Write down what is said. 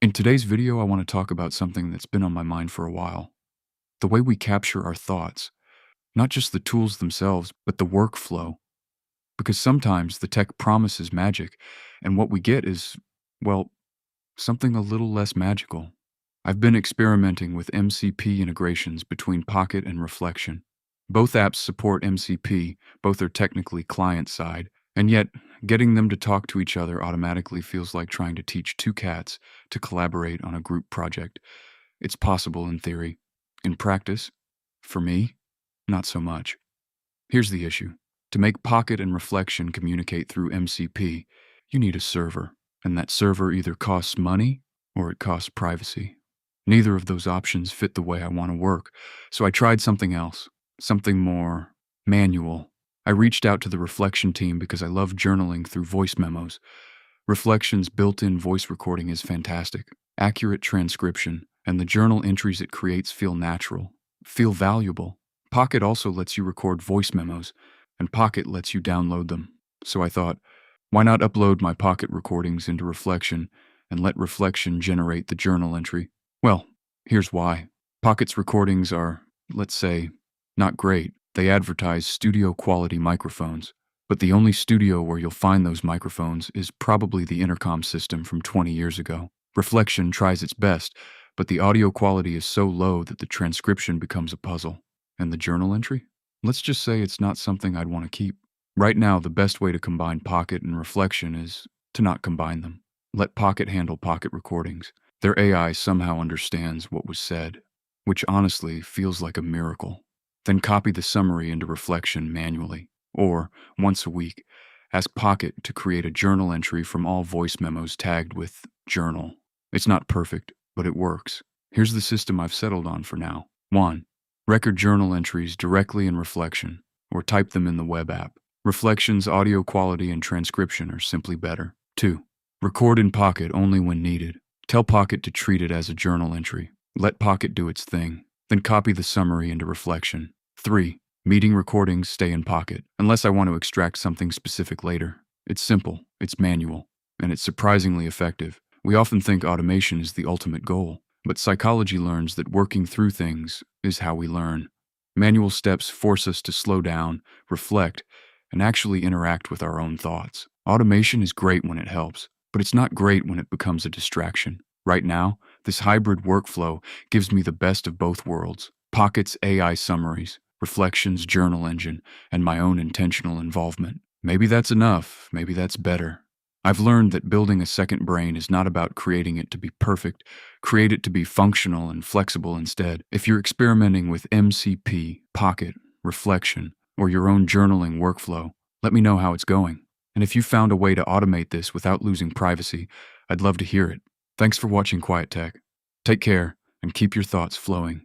In today's video, I want to talk about something that's been on my mind for a while. The way we capture our thoughts, not just the tools themselves, but the workflow. Because sometimes the tech promises magic, and what we get is, well, something a little less magical. I've been experimenting with MCP integrations between Pocket and Reflection. Both apps support MCP, both are technically client-side, and yet getting them to talk to each other automatically feels like trying to teach two cats to collaborate on a group project. It's possible in theory. In practice, for me, not so much. Here's the issue. To make Pocket and Reflection communicate through MCP, you need a server, and that server either costs money or it costs privacy. Neither of those options fit the way I want to work, so I tried something else, something more manual. I reached out to the Reflection team because I love journaling through voice memos. Reflection's built-in voice recording is fantastic, accurate transcription, and the journal entries it creates feel natural, feel valuable. Pocket also lets you record voice memos, and Pocket lets you download them. So I thought, why not upload my Pocket recordings into Reflection and let Reflection generate the journal entry? Well, here's why. Pocket's recordings are, let's say, not great. They advertise studio-quality microphones, but the only studio where you'll find those microphones is probably the intercom system from 20 years ago. Reflection tries its best, but the audio quality is so low that the transcription becomes a puzzle. And the journal entry? Let's just say it's not something I'd want to keep. Right now, the best way to combine Pocket and Reflection is to not combine them. Let Pocket handle Pocket recordings. Their AI somehow understands what was said, which honestly feels like a miracle. Then copy the summary into Reflection manually. Or, once a week, ask Pocket to create a journal entry from all voice memos tagged with journal. It's not perfect, but it works. Here's the system I've settled on for now. 1. Record journal entries directly in Reflection, or type them in the web app. Reflection's audio quality and transcription are simply better. 2. Record in Pocket only when needed. Tell Pocket to treat it as a journal entry. Let Pocket do its thing. Then copy the summary into Reflection. 3. Meeting recordings stay in Pocket, unless I want to extract something specific later. It's simple, it's manual, and it's surprisingly effective. We often think automation is the ultimate goal, but psychology learns that working through things is how we learn. Manual steps force us to slow down, reflect, and actually interact with our own thoughts. Automation is great when it helps, but it's not great when it becomes a distraction. Right now, this hybrid workflow gives me the best of both worlds. Pocket's AI summaries, Reflection's journal engine, and my own intentional involvement. Maybe that's enough, maybe that's better. I've learned that building a second brain is not about creating it to be perfect. Create it to be functional and flexible instead. If you're experimenting with MCP, Pocket, Reflection, or your own journaling workflow, let me know how it's going. And if you found a way to automate this without losing privacy, I'd love to hear it. Thanks for watching Quiet Tech. Take care and keep your thoughts flowing.